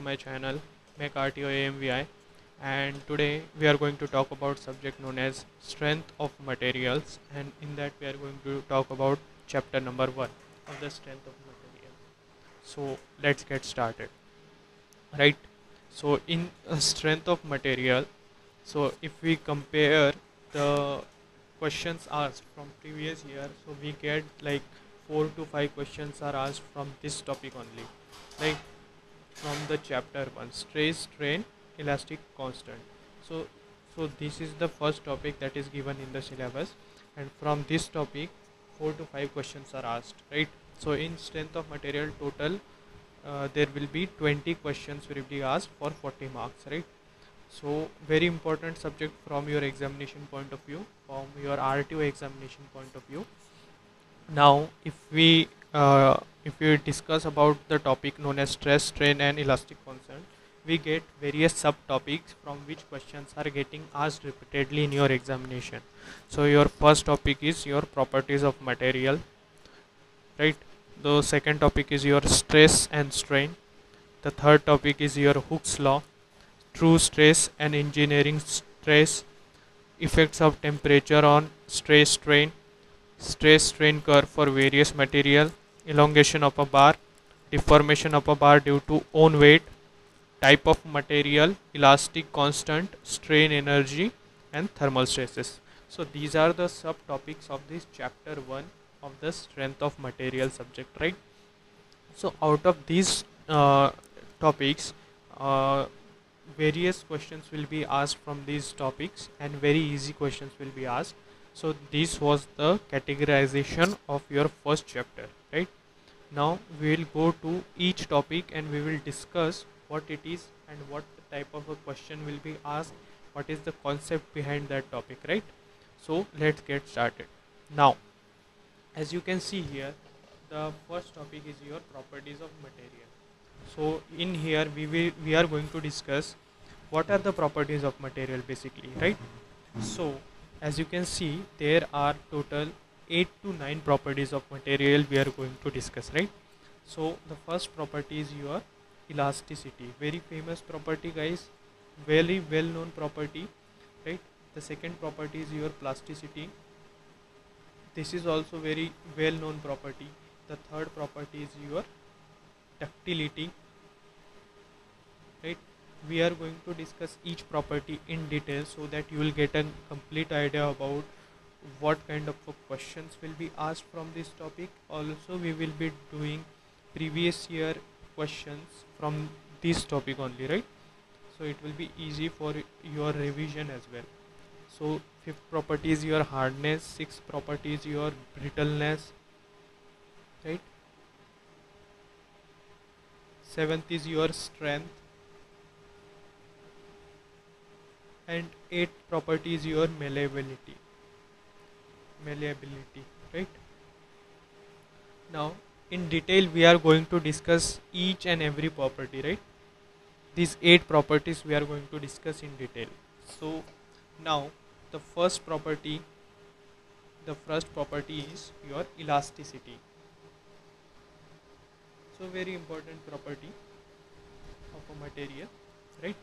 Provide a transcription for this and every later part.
my channel MechRTO AMVI, and today we are going to talk about subject known as strength of materials, and in that we are going to talk about chapter number 1 of the strength of material. So let's get started. Right. So in strength of material, so if we compare the questions asked from previous year, so we get like 4 to 5 questions are asked from this topic only, like from the chapter 1, stress strain elastic constant. So so this is the first topic that is given in the syllabus, and from this topic 4 to 5 questions are asked, right? So in strength of material total, there will be 20 questions will be asked for 40 marks, right? So very important subject from your examination point of view, from your RTO examination point of view. Now, if we discuss about the topic known as stress, strain, and elastic constant, we get various subtopics from which questions are getting asked repeatedly in your examination. So your first topic is your properties of material, right? The second topic is your stress and strain. The third topic is your Hooke's law, true stress and engineering stress, effects of temperature on stress strain, stress strain curve for various material, elongation of a bar, deformation of a bar due to own weight, type of material, elastic constant, strain energy, and thermal stresses. So these are the subtopics of this chapter 1 of the strength of material subject, right? So out of these topics, uh, various questions will be asked from these topics, and very easy questions will be asked. So this was the categorization of your first chapter, right? Now we will go to each topic and we will discuss what it is and what type of a question will be asked, what is the concept behind that topic, right? So let's get started. Now, as you can see here, the first topic is your properties of material. So in here we are going to discuss what are the properties of material basically, right? So as you can see, there are total 8 to 9 properties of material we are going to discuss, right? So the first property is your elasticity, very famous property guys, very well known property, right? The second property is your plasticity. This is also very well known property. The third property is your ductility, right? We are going to discuss each property in detail so that you will get a complete idea about what kind of questions will be asked from this topic. Also we will be doing previous year questions from this topic only, right? So it will be easy for your revision as well. So fifth property is your hardness, sixth property is your brittleness, right? Seventh is your strength, and eighth property is your malleability, right? Now in detail we are going to discuss each and every property, right? These 8 properties we are going to discuss in detail. So now the first property is your elasticity. So very important property of a material, right?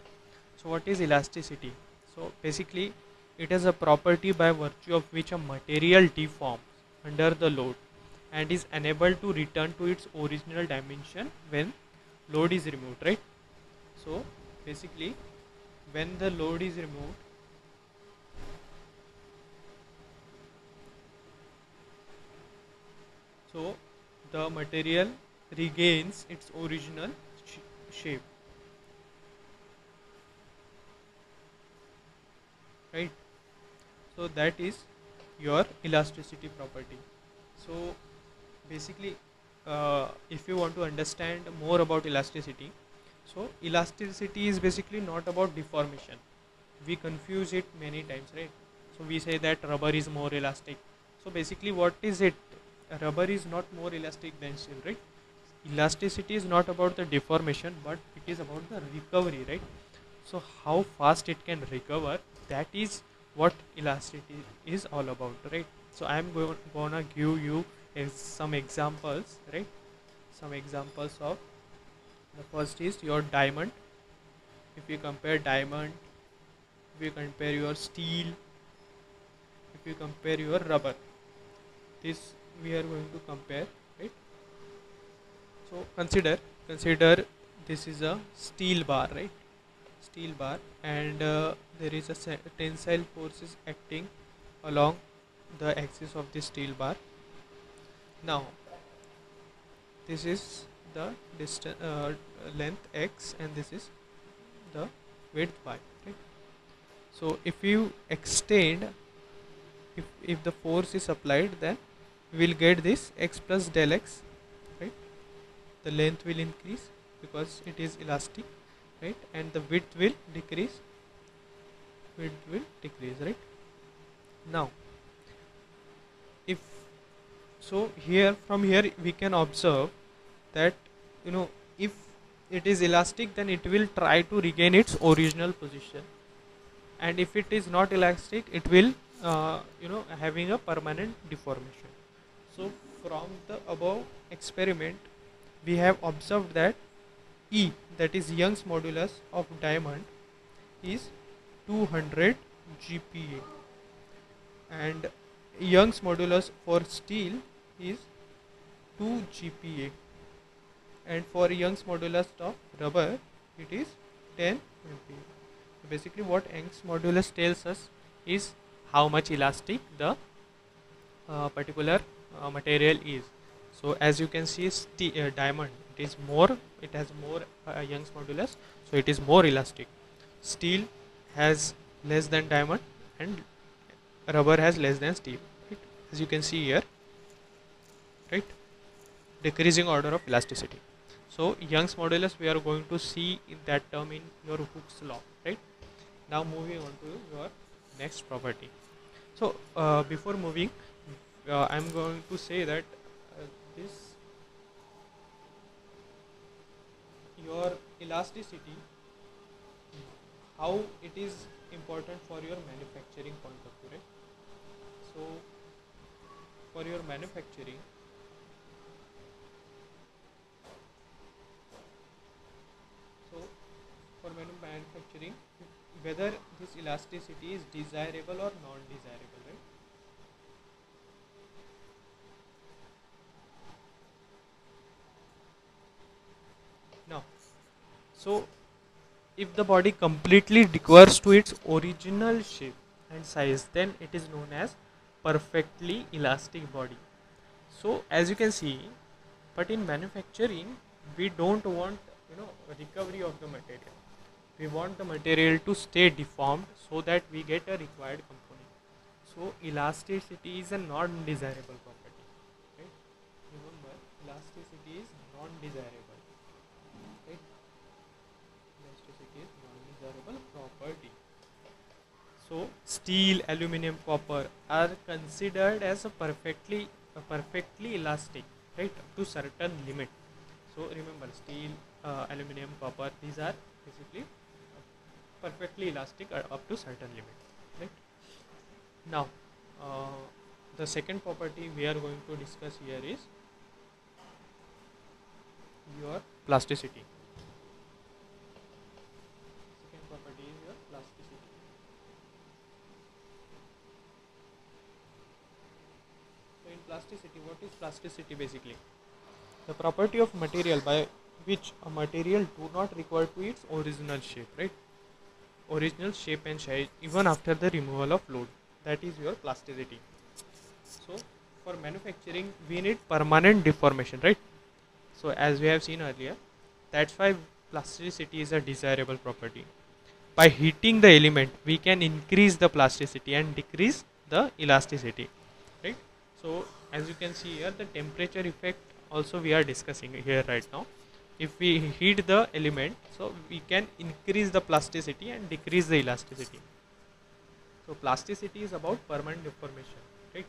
So what is elasticity? So basically it is a property by virtue of which a material deforms under the load and is unable to return to its original dimension when load is removed, right? So basically when the load is removed, so the material regains its original shape, right? So that is your elasticity property. So basically, if you want to understand more about elasticity, so elasticity is basically not about deformation. We confuse it many times, right? So we say that rubber is more elastic. So basically what is it? Rubber is not more elastic than steel, right? Elasticity is not about the deformation, but it is about the recovery, right? So how fast it can recover, that is what elasticity is all about, right? So I am gonna give you some examples, right? Some examples of The first is your diamond. If you compare diamond, if you compare your steel, if you compare your rubber, this we are going to compare, right? So consider this is a steel bar, right? Steel bar, and there is a tensile force is acting along the axis of the steel bar. Now this is the distance length x, and this is the width y, right? So if you extend, if the force is applied, then we will get this x plus del x, right? The length will increase because it is elastic, right? And the width will decrease, right? Now if so, here from here we can observe that, you know, if it is elastic, then it will try to regain its original position, and if it is not elastic, it will having a permanent deformation. So from the above experiment, we have observed that E, that is Young's modulus of diamond, is 200 GPa, and Young's modulus for steel is 2 GPa, and for Young's modulus of rubber it is 10 MPa. So basically what Young's modulus tells us is how much elastic the particular material is. So as you can see, diamond, it has more Young's modulus, so it is more elastic. Steel has less than diamond, and rubber has less than steel, right? As you can see here, right? Decreasing order of elasticity. So Young's modulus we are going to see in that term in your Hooke's law, right? Now moving on to your next property. So before moving, I am going to say that this your elasticity, how it is important for your manufacturing point of view, right? So for your manufacturing, so for manufacturing, whether this elasticity is desirable or non-desirable, right? Now, so if the body completely recovers to its original shape and size, then it is known as perfectly elastic body. So as you can see, but in manufacturing, we don't want, recovery of the material. We want the material to stay deformed so that we get a required component. So elasticity is a non-desirable property, right? Remember, elasticity is non-desirable, right? Elasticity is non-desirable property. So steel, aluminum, copper are considered as a perfectly elastic, right, up to certain limit. So remember, steel, aluminum, copper, these are basically perfectly elastic up to certain limit, right? Now the second property we are going to discuss here is your plasticity. Second property is your plasticity. So in plasticity, what is plasticity basically? The property of material by which a material do not recover to its original shape, right? Original shape and size even after the removal of load. That is your plasticity. So for manufacturing, we need permanent deformation, right? So as we have seen earlier, that's why plasticity is a desirable property. By heating the element, we can increase the plasticity and decrease the elasticity, right? So as you can see here, the temperature effect also we are discussing here right now. If we heat the element, so we can increase the plasticity and decrease the elasticity. So plasticity is about permanent deformation, right,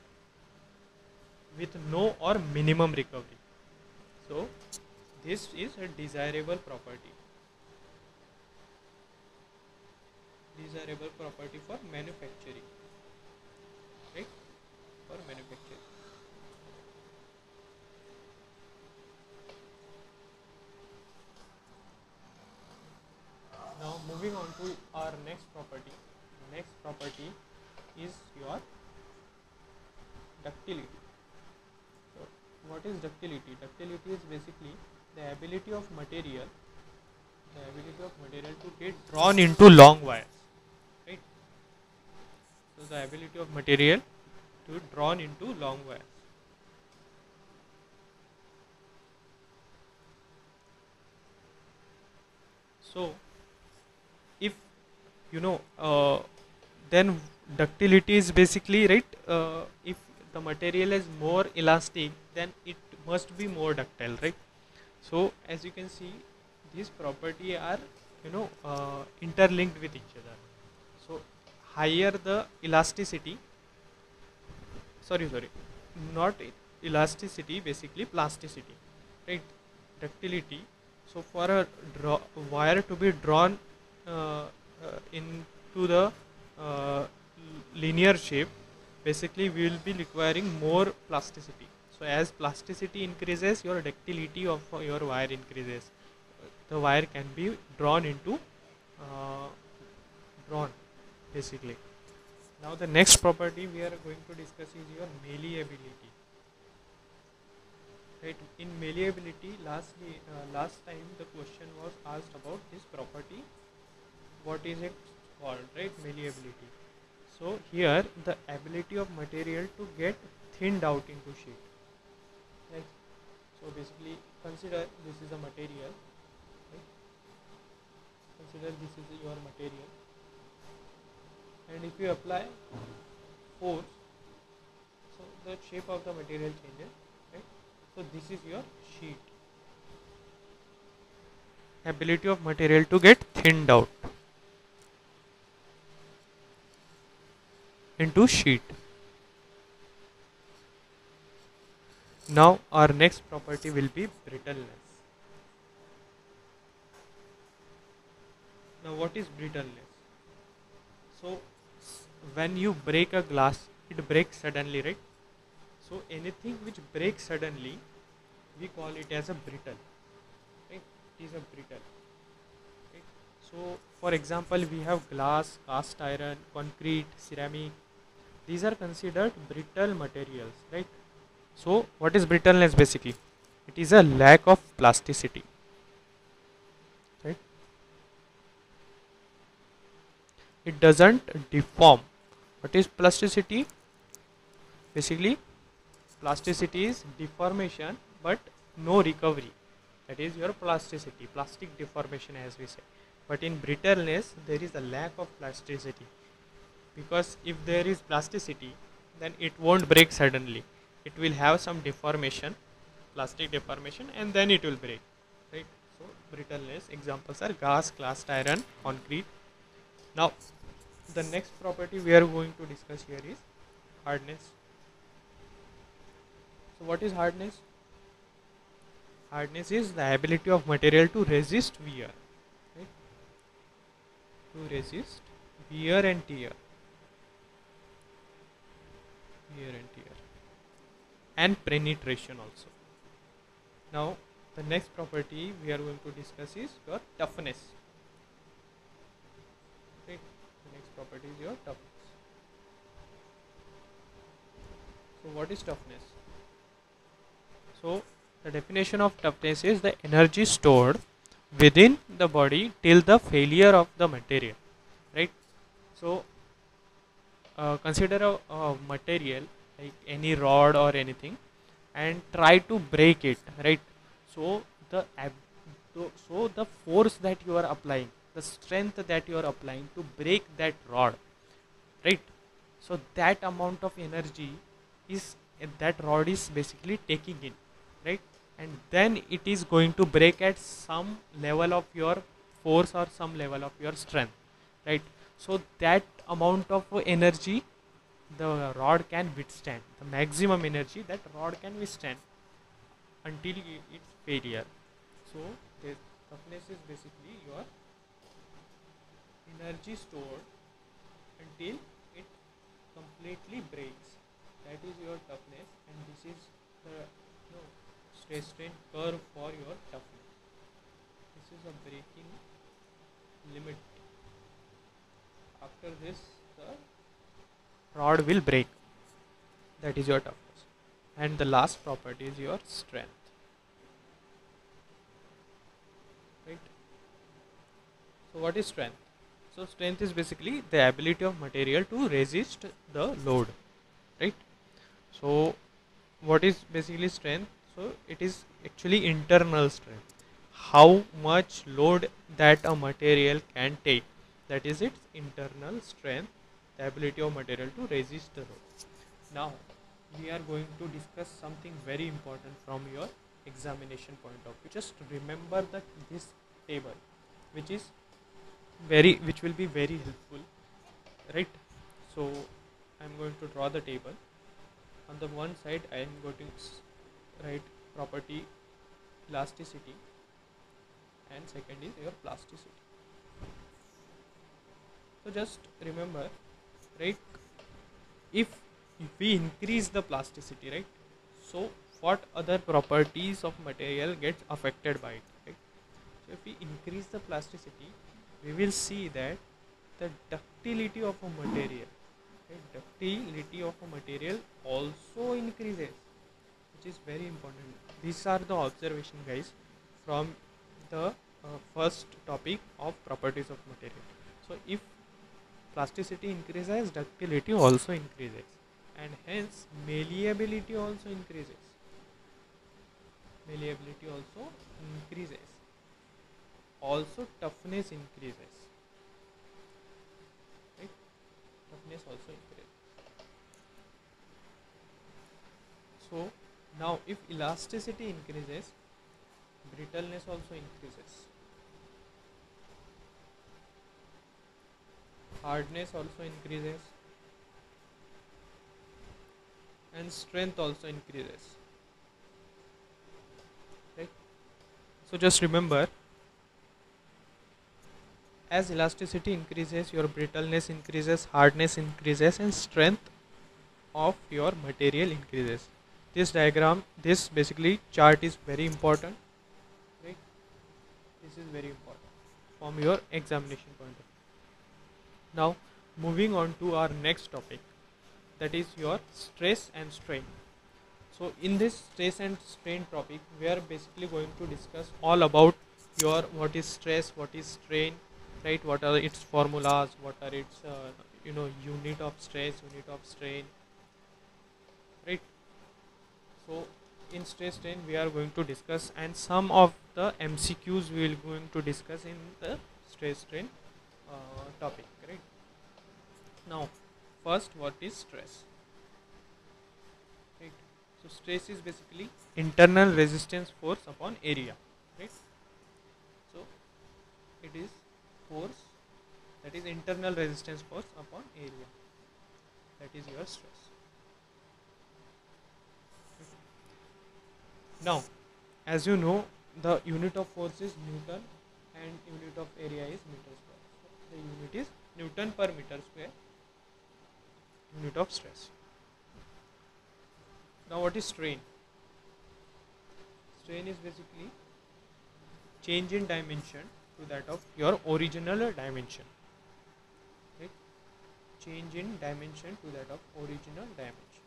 with no or minimum recovery. So this is a desirable property. Desirable property for manufacturing, right? For manufacturing. ductility. So what is ductility? Ductility is basically the ability of material, to get drawn into long wires, right? So the ability of material to drawn into long wires. So if you know, then ductility is basically, right, if the material is more elastic, then it must be more ductile, right? So as you can see, these property are, interlinked with each other. So higher the elasticity, sorry, not elasticity, basically plasticity, right? Ductility. So for a wire to be drawn into the uh, linear shape, basically we will be requiring more plasticity. So as plasticity increases, your ductility of your wire increases. The wire can be drawn into uh, drawn, basically. Now the next property we are going to discuss is your malleability. Right? In malleability, last time the question was asked about this property. What is it called? Right? Malleability. So here the ability of material to get thinned out into sheet. Right? So basically, consider this is a material. Right? Consider this is your material, and if you apply force, so the shape of the material changes, right? So this is your sheet. Ability of material to get thinned out into sheet. Now our next property will be brittleness. Now what is brittleness? So when you break a glass, it breaks suddenly, right? So anything which breaks suddenly, we call it as a brittle, right? It is a brittle, right? So for example, we have glass, cast iron, concrete, ceramic. These are considered brittle materials, right? So what is brittleness basically? It is a lack of plasticity, right? It doesn't deform. What is plasticity? Basically, plasticity is deformation but no recovery. That is your plasticity, plastic deformation as we say. But in brittleness, there is a lack of plasticity, because if there is plasticity, then it won't break suddenly. It will have some deformation, plastic deformation, and then it will break, right? So brittleness examples are gas, cast iron, concrete. Now the next property we are going to discuss here is hardness. So what is hardness? Hardness is the ability of material to resist wear, right? To resist wear and tear, and penetration also. Now the next property we are going to discuss is your toughness, right? The next property is your toughness. So what is toughness? So the definition of toughness is the energy stored within the body till the failure of the material, right? So consider a material like any rod or anything, and try to break it, right? So the force that you are applying, the strength that you are applying to break that rod, right? So that amount of energy is that rod is basically taking in, right? And then it is going to break at some level of your force or some level of your strength, right? So that amount of energy the rod can withstand, the maximum energy that rod can withstand until its failure. So the toughness is basically your energy stored until it completely breaks. That is your toughness, and this is the stress strain curve for your toughness. This is a breaking limit. After this, the rod will break. That is your toughness. and the last property is your strength, right? So what is strength? So strength is basically the ability of material to resist the load, right? So what is basically strength? So it is actually internal strength, how much load that a material can take, that is its internal strength, the ability of material to resist the load. Now we are going to discuss something very important from your examination point of view. Just remember that this table, which is which will be very helpful, right? So I'm going to draw the table. On the one side I am going to write property elasticity, and second is your plasticity. So just remember, right, if we increase the plasticity, right, so what other properties of material gets affected by it, right? So if we increase the plasticity, we will see that the ductility of a material, right, ductility of a material also increases, which is very important. These are the observation, guys, from the first topic of properties of material. So if plasticity increases, ductility also increases, and hence malleability also increases. Malleability also increases. Also toughness increases. Right? Toughness also increases. So now if elasticity increases, brittleness also increases. Hardness also increases, and strength also increases, right? So just remember, as elasticity increases, your brittleness increases, hardness increases, and strength of your material increases. This diagram, this basically chart is very important, right? This is very important from your examination point of view. Now moving on to our next topic, that is your stress and strain. So in this stress and strain topic, we are basically going to discuss all about your what is stress, what is strain, right? What are its formulas, what are its unit of stress, unit of strain, right? So in stress strain we are going to discuss, and some of the MCQs we will going to discuss in the stress strain topic, right? Now first, what is stress? Right. So stress is basically internal resistance force upon area, right? So it is force, that is internal resistance force upon area, that is your stress. Now as you know, the unit of force is Newton and unit of area is meter square. So the unit is Newton per meter square, unit of stress. Now what is strain? Strain is basically change in dimension to that of your original dimension, right? Change in dimension to that of original dimension,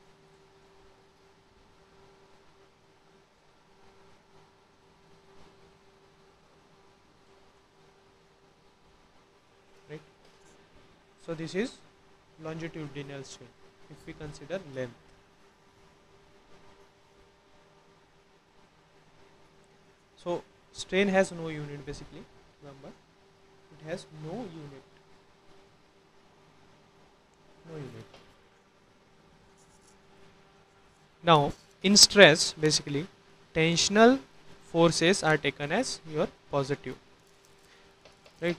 right? So this is longitudinal strain if we consider length. So strain has no unit basically, remember, it has no unit, no unit. Now in stress basically tensional forces are taken as your positive, right?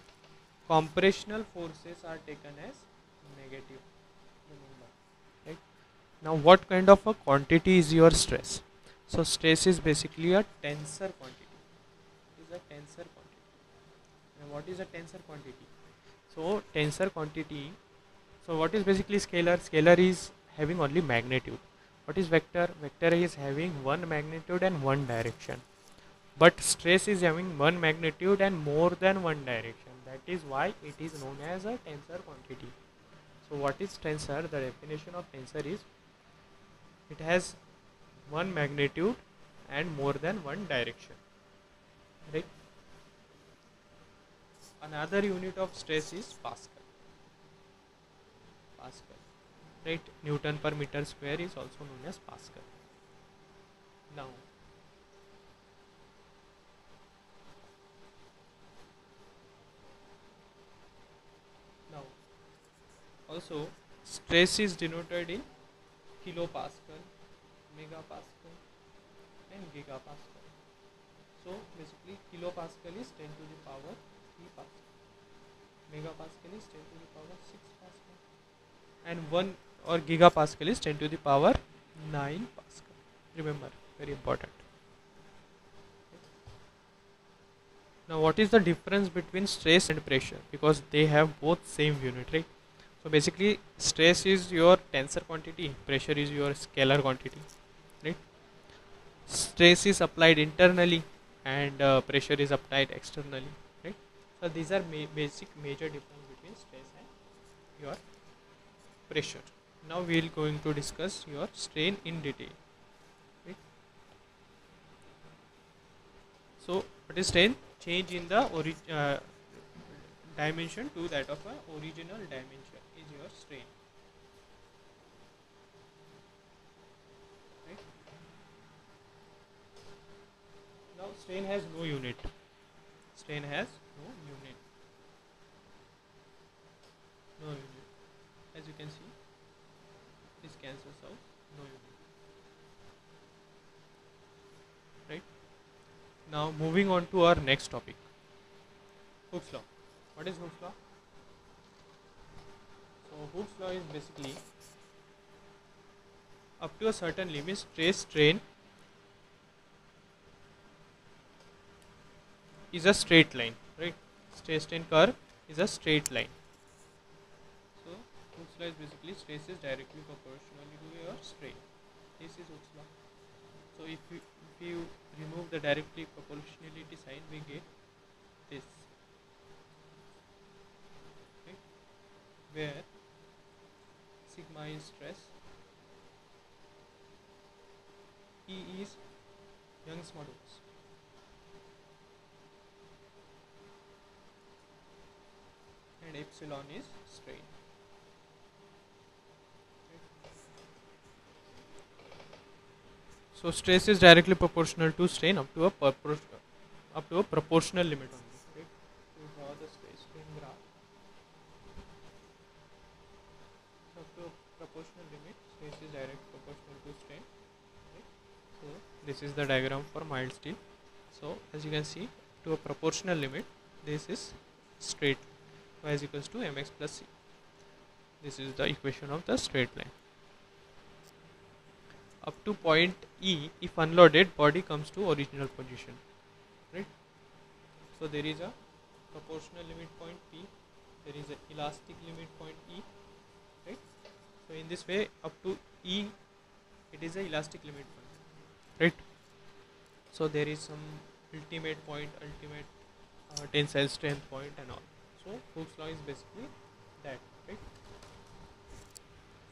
Compressional forces are taken as negative, remember, right? Now what kind of a quantity is your stress? So stress is basically a tensor quantity. It is a tensor quantity. Now what is a tensor quantity? So tensor quantity, so what is basically scalar? Scalar is having only magnitude. What is vector? Vector is having one magnitude and one direction. But stress is having one magnitude and more than one direction. That is why it is known as a tensor quantity. So what is tensor? The definition of tensor is it has one magnitude and more than one direction, right? Another unit of stress is Pascal. Pascal, right? Newton per meter square is also known as Pascal. Now, now also stress is denoted in kilopascal, megapascal, and gigapascal. So basically, kilopascal is 10 to the power 3 pascal, megapascal is 10 to the power 6 pascal, and 1 or gigapascal is 10 to the power 9 pascal. Remember, very important. Now, what is the difference between stress and pressure? Because they have both same unit, right? So basically, stress is your tensor quantity, pressure is your scalar quantity, right? Stress is applied internally, and pressure is applied externally, right? So these are basic major difference between stress and your pressure. Now we will going to discuss your strain in detail, right? So what is strain? Change in the dimension to that of a original dimension is your strain, right? Now strain has no unit. Strain has no unit. No unit. As you can see, this cancels out, no unit, right? Now moving on to our next topic, Hooke's law. What is Hooke's law? So Hooke's law is basically up to a certain limit, stress strain is a straight line, right? Stress strain curve is a straight line. So Hooke's law is basically stress is directly proportional to your strain. This is Hooke's law. So if you remove the directly proportionality sign, we get this, right? Where sigma is stress, E is Young's modulus, and epsilon is strain. So stress is directly proportional to strain up to a proportional limit only, right? So draw the stress strain graph. So up to a proportional limit, stress is directly proportional to strain, right? So this is the diagram for mild steel. So as you can see, to a proportional limit, this is straight, y is equals to mx plus c. This is the equation of the straight line. Up to point E, if unloaded, body comes to original position, right? So there is a proportional limit point P, there is an elastic limit point E, right? So in this way, up to E, it is a elastic limit point, right? So there is some ultimate point, ultimate tensile strength point and all. So Hooke's law is basically that, right?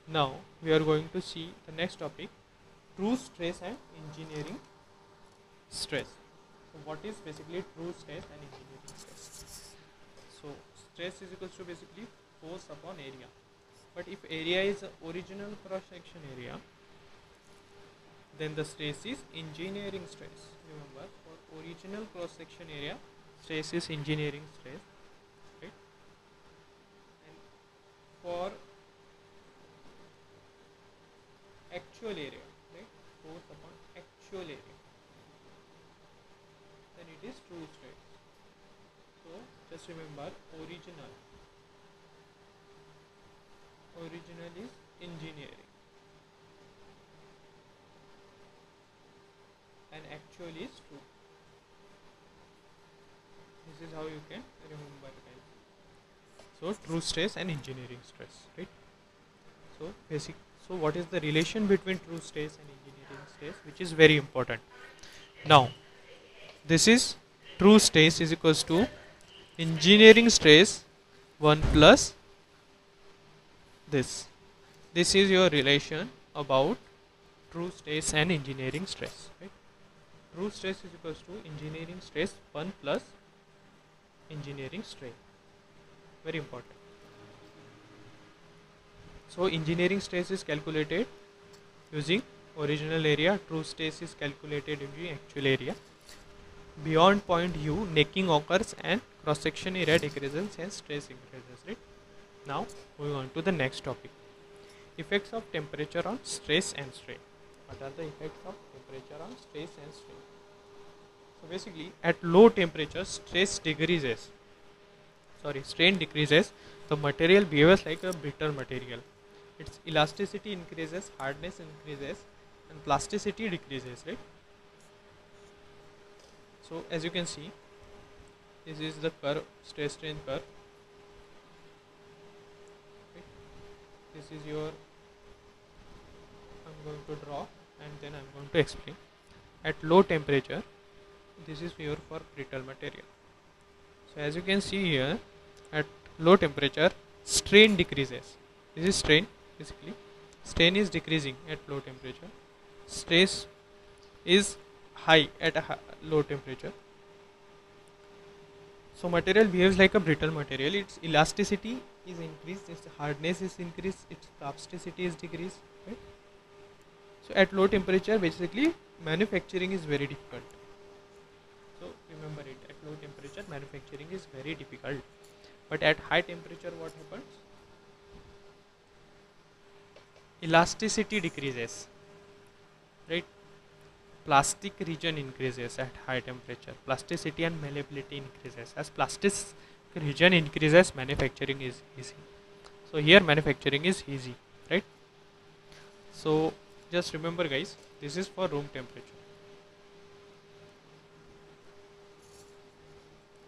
Now we are going to see the next topic, true stress and engineering stress. So what is basically true stress and engineering stress? So stress is equals to basically force upon area. But if area is original cross section area, then the stress is engineering stress. Remember, for original cross section area, stress is engineering stress, right? And for actual area, right, force upon actual area, then it is true stress. So just remember, original is engineering and actual is true. This is how you can remember it. So true stress and engineering stress, right? So basic. So what is the relation between true stress and engineering stress, which is very important. Now this is true stress is equals to engineering stress 1 plus this. This is your relation about true stress and engineering stress, right? True stress is equals to engineering stress 1 plus engineering strain. Very important. So engineering stress is calculated using original area, true stress is calculated using actual area. Beyond point U, necking occurs and cross section area decreases and stress increases, right? Now moving on to the next topic. Effects of temperature on stress and strain. What are the effects of temperature on stress and strain? So basically at low temperature strain decreases, the material behaves like a brittle material. Its elasticity increases, hardness increases, and plasticity decreases, right? So as you can see, this is the curve, stress strain curve. Okay. This is your, I'm going to draw and then I'm going to explain. At low temperature, this is your for brittle material. So as you can see here, at low temperature, strain decreases. This is strain basically. Strain is decreasing at low temperature. Stress is high at a low temperature. So material behaves like a brittle material. Its elasticity is increased, its hardness is increased, its plasticity is decreased. Right? So at low temperature, basically manufacturing is very difficult. So remember it, at low temperature manufacturing is very difficult. But at high temperature what happens? Elasticity decreases, right? Plastic region increases at high temperature. Plasticity and malleability increases. As plastic region increases, manufacturing is easy. So here manufacturing is easy, right? So just remember guys, this is for room temperature.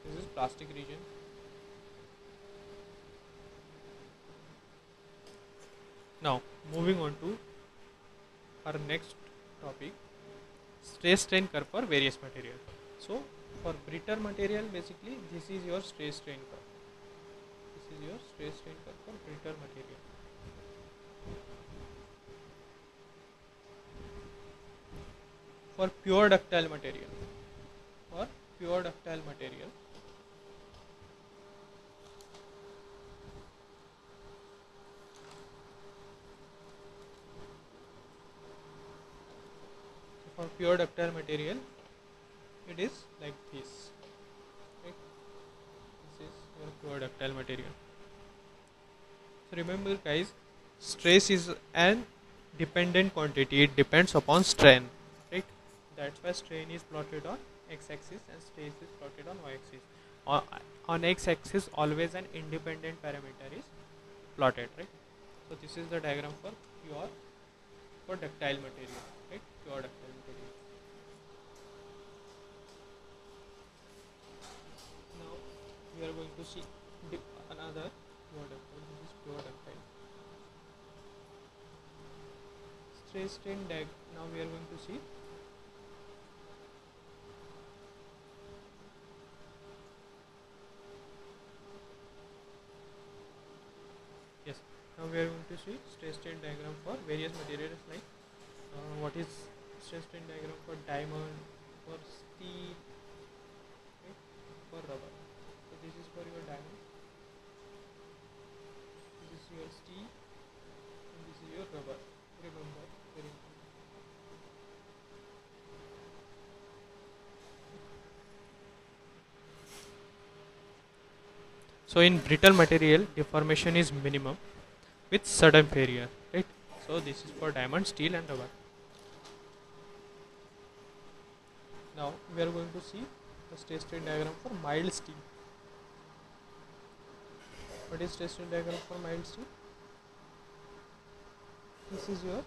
This is plastic region. Now moving on to our next topic, stress strain curve for various material. So for brittle material, basically this is your stress strain curve. This is your stress strain curve for brittle material. For pure ductile material, it is like this, right? This is your pure ductile material. So remember guys, stress is an dependent quantity, it depends upon strain, right? That's why strain is plotted on x-axis and stress is plotted on y-axis. On x-axis always an independent parameter is plotted, right? So this is the diagram for ductile material, right? Pure ductile material. Now we are going to see another pure ductile. This is pure ductile. Stress strain diagram. Now we are going to see Now we are going to see stress strain diagram for various materials, like what is stress strain diagram for diamond, for steel, okay, for rubber. So this is for your diamond, this is your steel, and this is your rubber. Remember, very important. So in brittle material, deformation is minimum with sudden failure, right? So this is for diamond, steel and rubber. Now we are going to see the stress strain diagram for mild steel. What is stress strain diagram for mild steel? This is your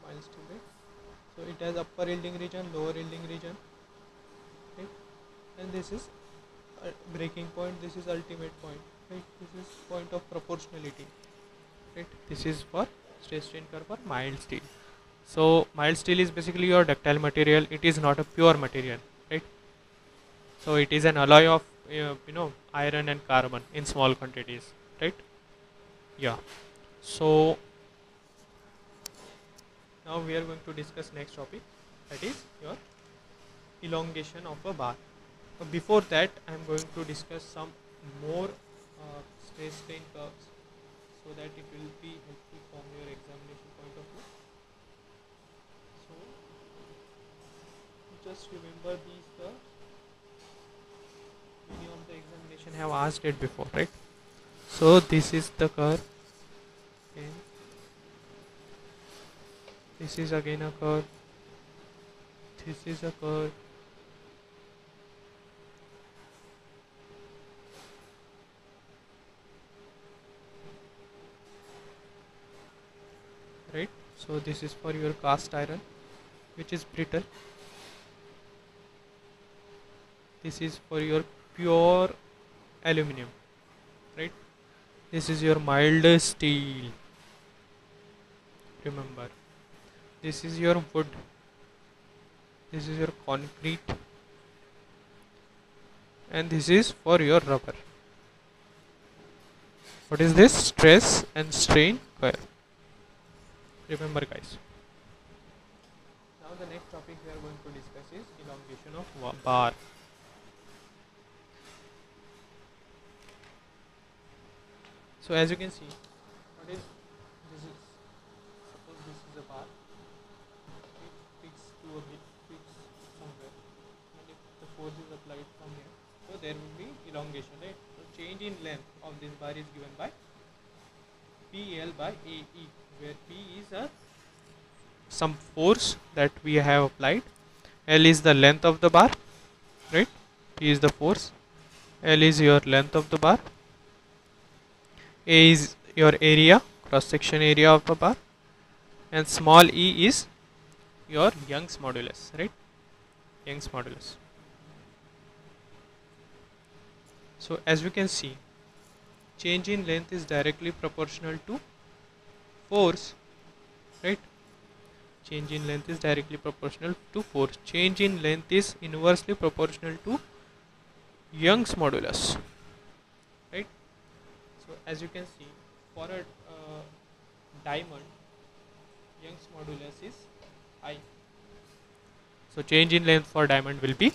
mild steel, right? So it has upper yielding region, lower yielding region, right? And this is breaking point, this is ultimate point, right? This is point of proportionality, right? This is for stress strain curve for mild steel. So mild steel is basically your ductile material. It is not a pure material, right? So it is an alloy of iron and carbon in small quantities, right? Yeah. So Now we are going to discuss next topic, that is your elongation of a bar. Before that, I am going to discuss some more stress strain curves so that it will be helpful from your examination point of view. So just remember these curves. Many of the examination have asked it before, right? So this is the curve, and this is again a curve. This is a curve. Right? So this is for your cast iron, which is brittle. This is for your pure aluminum, right? This is your mild steel. Remember, this is your wood. This is your concrete, and this is for your rubber. What is this? Stress and strain curve. Remember, guys. Now the next topic we are going to discuss is elongation of bar. So as you can see, what is this is, suppose this is a bar, it fixed to a bit fixed somewhere, and if the force is applied from here, so there will be elongation, right? So change in length of this bar is given by PL by AE, where P is a some force that we have applied, L is the length of the bar, right? P is the force, L is your length of the bar, A is your area, cross section area of the bar, and small e is your Young's modulus, right? Young's modulus. So as we can see, change in length is directly proportional to force, right? Change in length is directly proportional to force. Change in length is inversely proportional to Young's modulus, right? So as you can see, for a diamond, Young's modulus is I. So change in length for diamond will be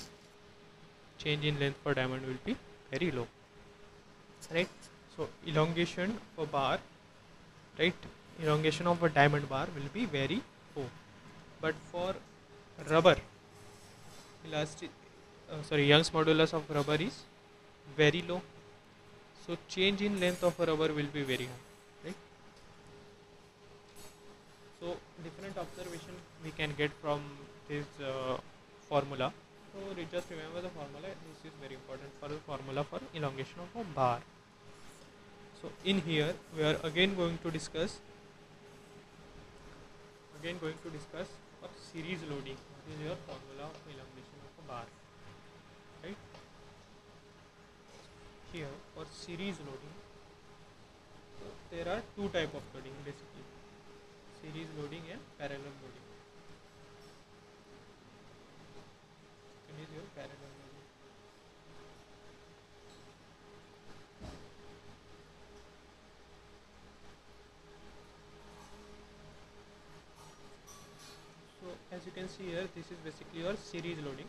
very low, right? So elongation of a bar, right? Elongation of a diamond bar will be very low, but for rubber, Young's modulus of rubber is very low. So change in length of a rubber will be very high, right? So different observation we can get from this formula. So just remember the formula. This is very important for the formula for elongation of a bar. So in here we are again going to discuss for series loading. This is your formula of elongation of a bar, right? Here for series loading, so there are two type of loading basically: series loading and parallel loading. It is your parallel loading. So as you can see here, this is basically your series loading.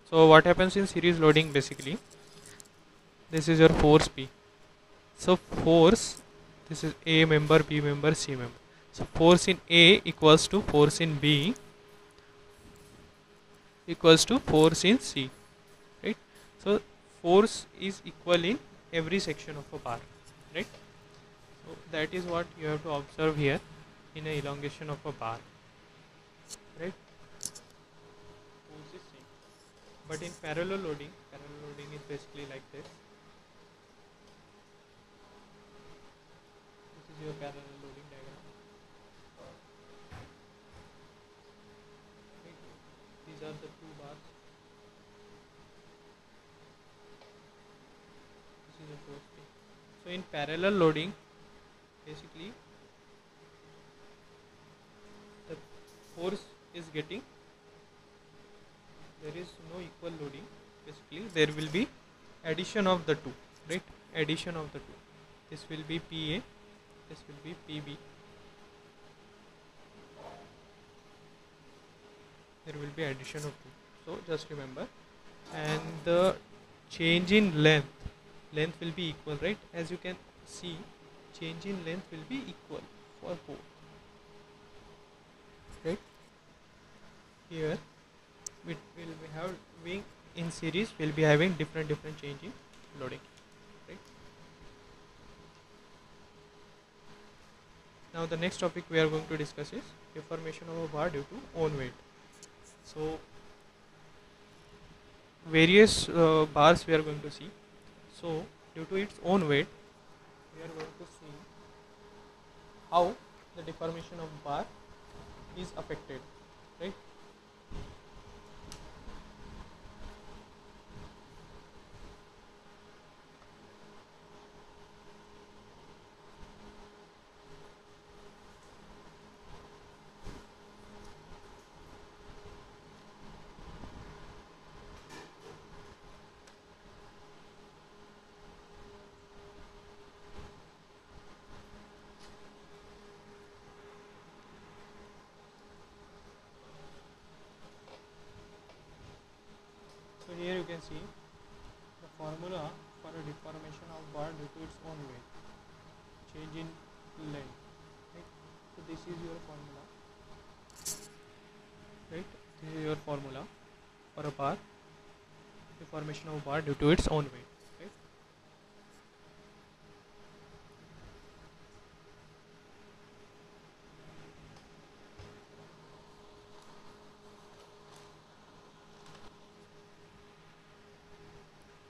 So what happens in series loading basically? This is your force P. So force, this is A member, B member, C member. So force in A equals to force in B equals to force in C, right? So force is equal in every section of a bar, right? So that is what you have to observe here in a elongation of a bar, right? Force is same. But in parallel loading is basically like this. This is your parallel loading diagram. Right? These are the two bars. This is the force P. So in parallel loading, basically the force is getting, there is no equal loading. Basically there will be addition of the two, right? Addition of the two. This will be PA, this will be PB, there will be addition of 2. So just remember, and the change in length will be equal, right? As you can see, change in length will be equal for both, right? Here we will be having in series, we'll be having different change in loading, right? Now the next topic we are going to discuss is deformation of a bar due to own weight. So various bars we are going to see. So due to its own weight, we are going to see how the deformation of bar is affected, right? So here you can see the formula for a deformation of bar due to its own weight, change in length, right? So this is your formula, right? This is your formula for a bar, deformation of bar due to its own weight, right?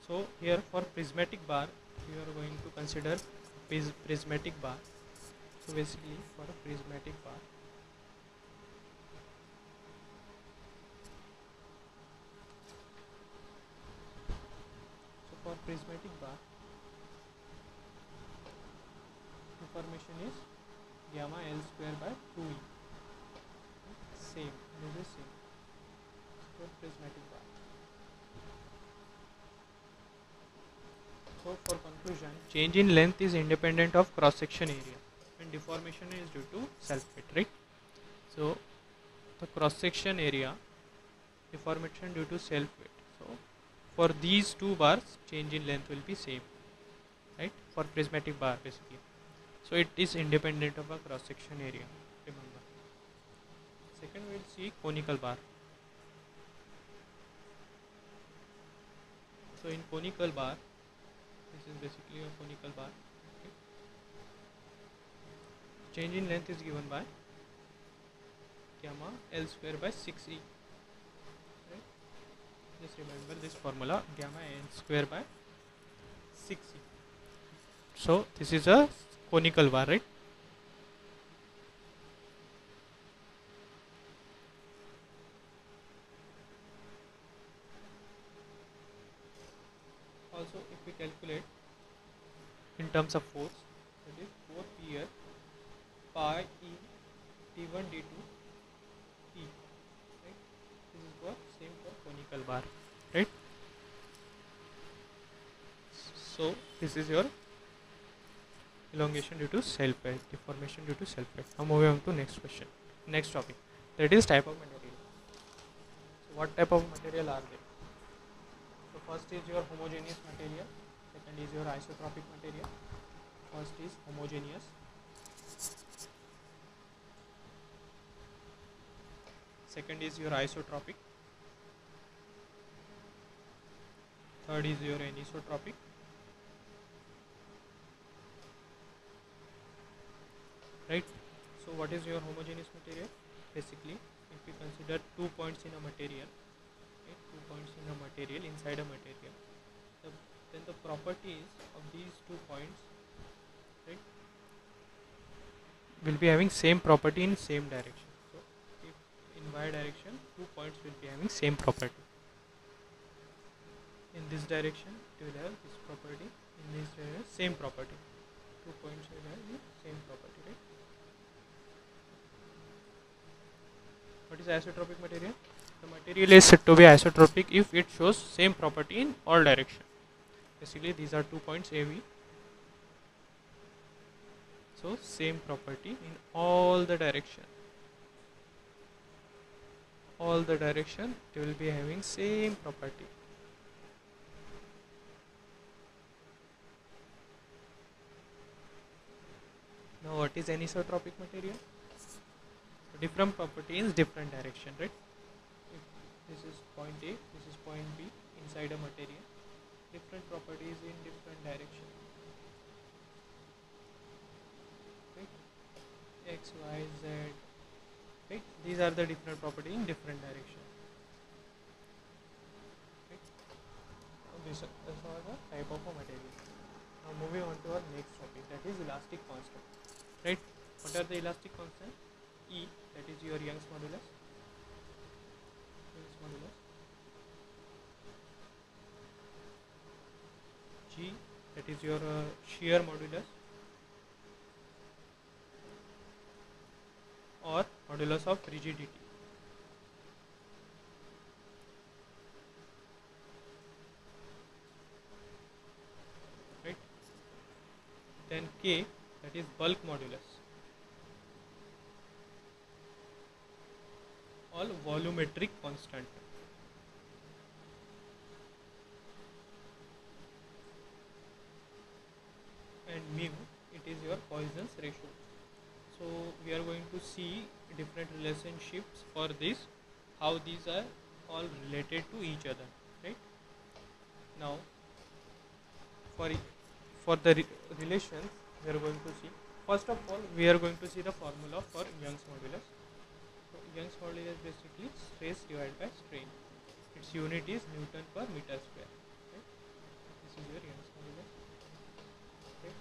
So here for prismatic bar, we are going to consider prismatic bar. So basically for a prismatic bar, so for prismatic bar, deformation is gamma L square by 2e. Same, this is same for prismatic bar. So for conclusion, change in length is independent of cross section area and deformation is due to self weight, right? So the cross section area, deformation due to self weight. So for these two bars, change in length will be same, right? For prismatic bar basically. So it is independent of a cross section area, remember. Second we will see conical bar. So in conical bar, this is basically a conical bar. Okay. Change in length is given by gamma L square by 6e. Right? Just remember this formula, gamma L square by 6e. So this is a conical bar, right? Also, if we calculate in terms of force, that is 4 p pi e d1 d2 e, right? This is for same for conical bar, right? So this is your elongation due to self weight, deformation due to self weight. Now moving on to next question, next topic, that is type of material. So what type of material are they? So first is your homogeneous material, second is your isotropic material. First is homogeneous, second is your isotropic, third is your anisotropic, right? So what is your homogeneous material? Basically, if we consider 2 points in a material, right, 2 points in a material, inside a material, then the properties of these 2 points, right, will be having same property in same direction. So if in y direction 2 points will be having same property, in this direction it will have this property, in this direction same property, 2 points will have the same property, right? What is isotropic material? The material is said to be isotropic if it shows same property in all direction. Basically these are 2 points AB, so same property in all the direction, all the direction they will be having same property. Now what is anisotropic material? Different property in different direction, right? If this is point A, this is point B inside a material, different properties in different direction, right? X, Y, Z, right? These are the different property in different direction, right? These are the type of a material. Now moving on to our next topic, that is elastic constant, right? What are the elastic constant? E, that is your Young's modulus. Young's modulus. G, that is your shear modulus or modulus of rigidity. Right? Then K, that is bulk modulus or volumetric constant. And mu, it is your Poisson's ratio. So we are going to see different relationships for this, how these are all related to each other, right? Now for the relations we are going to see, first of all we are going to see the formula for Young's modulus. So Young's modulus is basically stress divided by strain. Its unit is Newton per meter square. Right? This is your Young's modulus. Okay.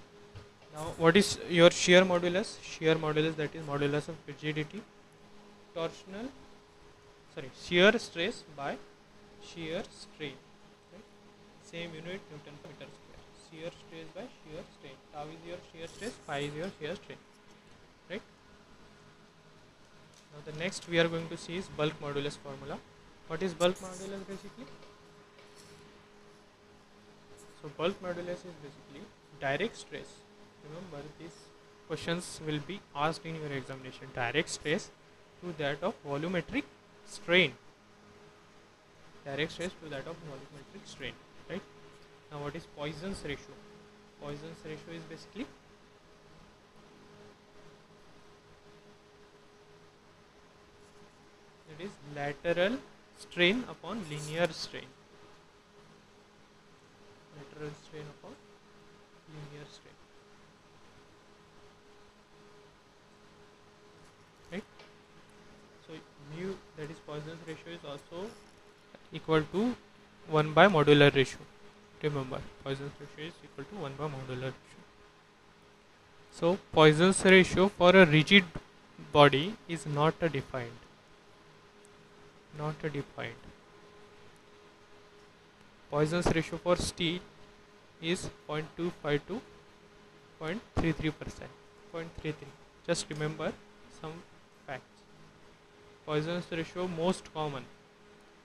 Now what is your shear modulus? Shear modulus, that is modulus of rigidity, torsional, shear stress by shear strain. Right? Same unit, Newton per meter square. Shear stress by shear strain. Tau is your shear stress, phi is your shear strain. Right? Now the next we are going to see is bulk modulus formula. What is bulk modulus basically? So bulk modulus is basically direct stress. Remember, these questions will be asked in your examination. Direct stress to that of volumetric strain. Direct stress to that of volumetric strain. Right? Now what is Poisson's ratio? Poisson's ratio is basically it is lateral strain upon linear strain. Lateral strain upon linear strain. Right? So mu, that is Poisson's ratio, is also equal to 1 by modular ratio. Remember, Poisson's ratio is equal to 1 by modular ratio. So Poisson's ratio for a rigid body is not defined. Poisson's ratio for steel is 0.25 to 0.33%. 0.33. Just remember some facts. Poisson's ratio most common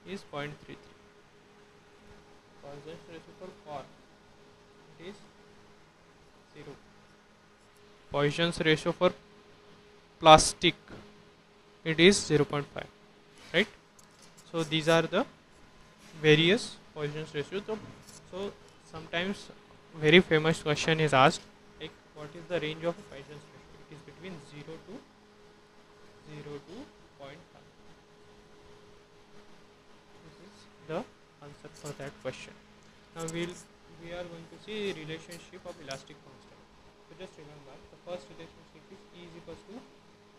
is 0.33. Poisson's ratio for cork, it is 0. Poisson's ratio for plastic, it is 0.5. Right? So these are the various Poisson's ratio. So sometimes very famous question is asked, like what is the range of Poisson's ratio? It is between 0 to 0.5. This is the answer for that question. Now we are going to see relationship of elastic constant. So just remember, the first relationship is E is equals to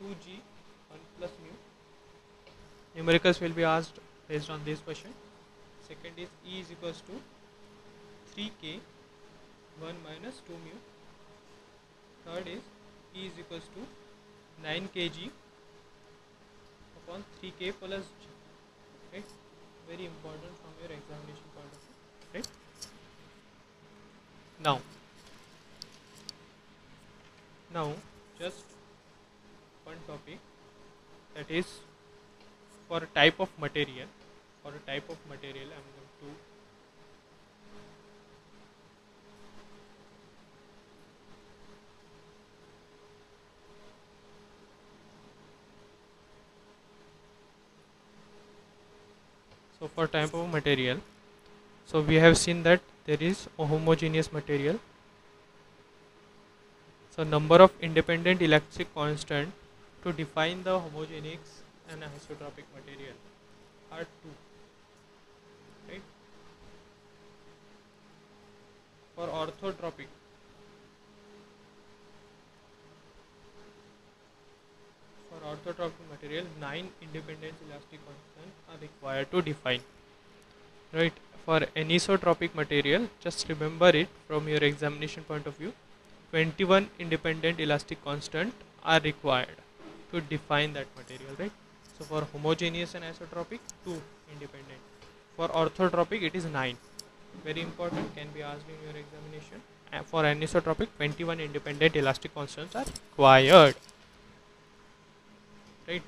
2G 1 plus mu. Numericals will be asked based on this question. Second is E is equals to 3K 1 minus 2 mu. Third is E is equals to 9 kg upon 3K plus G. Right? Very important from your examination point of view. Right? Now just one topic, that is for a type of material. For a type of material, I am going to So for type of material, so we have seen that there is a homogeneous material. So number of independent elastic constant to define the homogeneous and isotropic material are two, right? For orthotropic material, 9 independent elastic constants are required to define, right? For anisotropic material, just remember it from your examination point of view, 21 independent elastic constant are required to define that material, right? So for homogeneous and isotropic, 2 independent. For orthotropic, it is 9. Very important, can be asked in your examination. And for anisotropic, 21 independent elastic constants are required, right?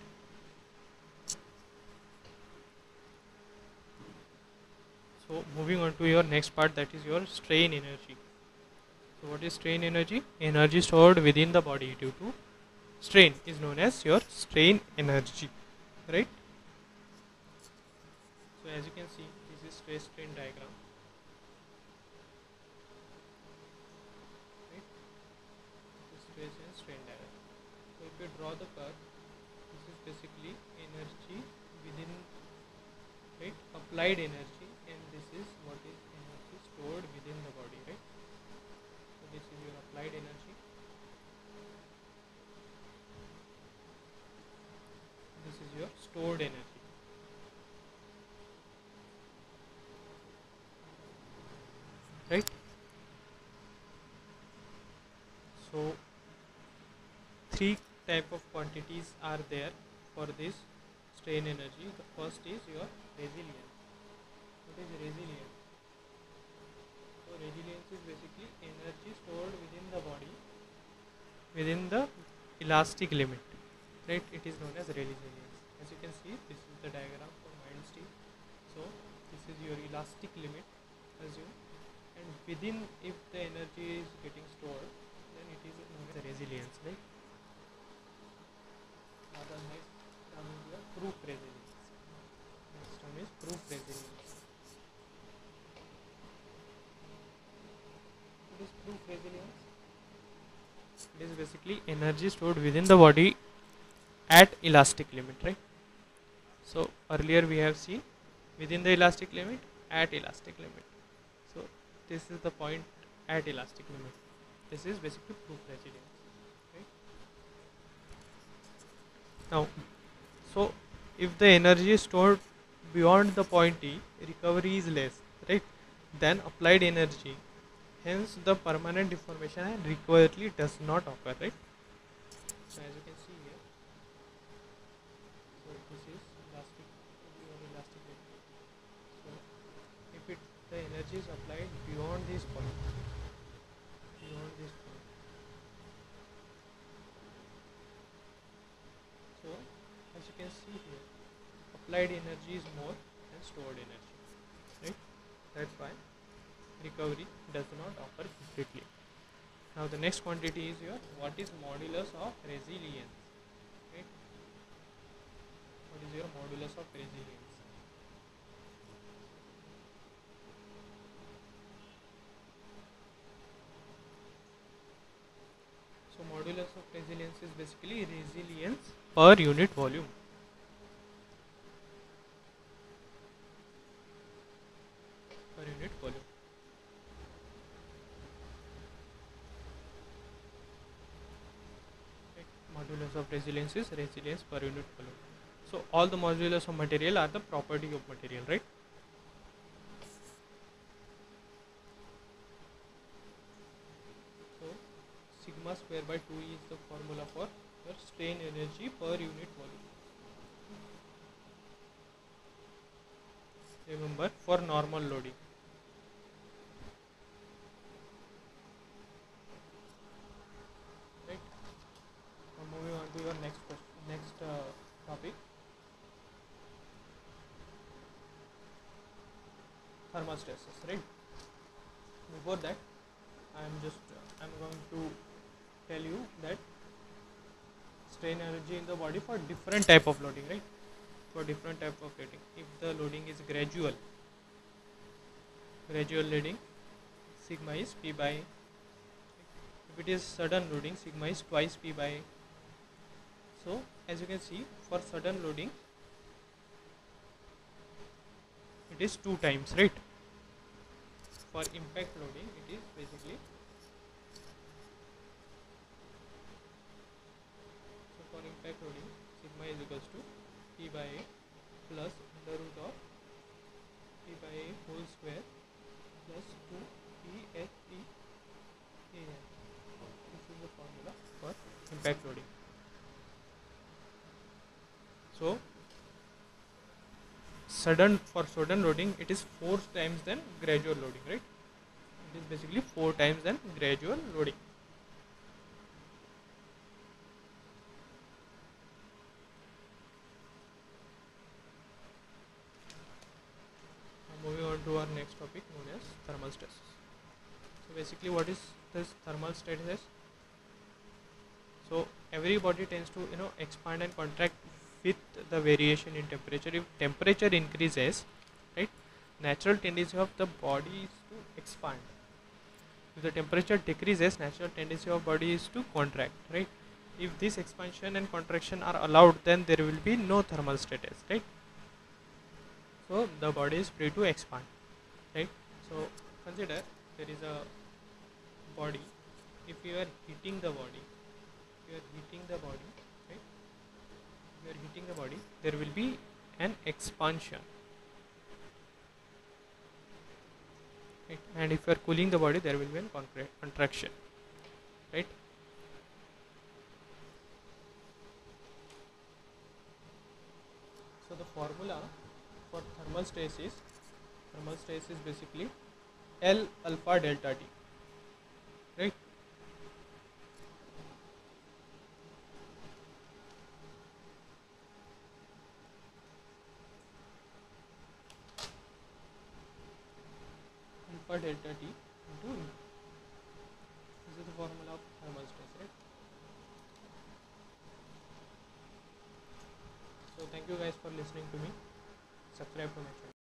So moving on to your next part, that is your strain energy. So what is strain energy? Energy stored within the body due to strain is known as your strain energy, right? So as you can see, this is stress strain diagram, right? This is stress and strain diagram. So if you draw the curve, this is basically energy within, right, applied energy, and this is what is energy stored within the body, right? So this is your applied energy, this is your stored energy, right? So three type of quantities are there for this strain energy. The first is your resilience. What is resilience? So resilience is basically energy stored within the body within the elastic limit, right? It is known as resilience. As you can see, this is the diagram for mild steel. So this is your elastic limit, assume, and within, if the energy is getting stored, then it is known as resilience, right? Now the next term is your proof resilience. Next term is proof resilience. What is proof resilience? It is basically energy stored within the body at elastic limit, right? So earlier we have seen within the elastic limit, at elastic limit. So this is the point at elastic limit. This is basically proof resilience, right? Now, so if the energy is stored beyond the point T, recovery is less, right, than applied energy. Hence, the permanent deformation and recovery does not occur, right? So as you can see here, so this is elastic, your elastic limit. So if the energy is applied beyond this point, beyond this point, so as you can see here, applied energy is more than stored energy, right? That's why recovery does not occur completely. Now the next quantity is your, what is modulus of resilience, right? What is your modulus of resilience? So modulus of resilience is basically resilience per unit volume. Per unit volume. Modulus of resilience is resilience per unit volume. So all the modulus of material are the property of material, right? So sigma square by 2 is the formula for your strain energy per unit volume. Remember, for normal loading. Right? Now moving on to your next question, next topic, thermal stresses, right? Before that, I'm going to tell you that strain energy in the body for different type of loading, right? for different type of loading. If the loading is gradual loading, sigma is p by. If it is sudden loading, sigma is twice p by. So as you can see, for sudden loading it is 2 times, right? For impact loading it is basically, so for impact loading sigma is equals to p by a plus under root of p by a whole square plus 2 p h p a n. This is the formula for impact loading. So for sudden loading it is 4 times than gradual loading, right? It is basically 4 times than gradual loading. Now moving on to our next topic known as thermal stresses. So basically what is this thermal stresses? So every body tends to expand and contract with the variation in temperature. If temperature increases, right, natural tendency of the body is to expand. If the temperature decreases, natural tendency of body is to contract, right? If this expansion and contraction are allowed, then there will be no thermal status, right? So the body is free to expand, right? So consider there is a body. If you are heating the body, right? If you are heating the body, there will be an expansion, right? And if you are cooling the body, there will be an contraction, right? So the formula for thermal stress is basically L alpha delta T, right? Alpha delta T into, this is the formula of thermal stress, right? So thank you guys for listening to me. Subscribe to my channel.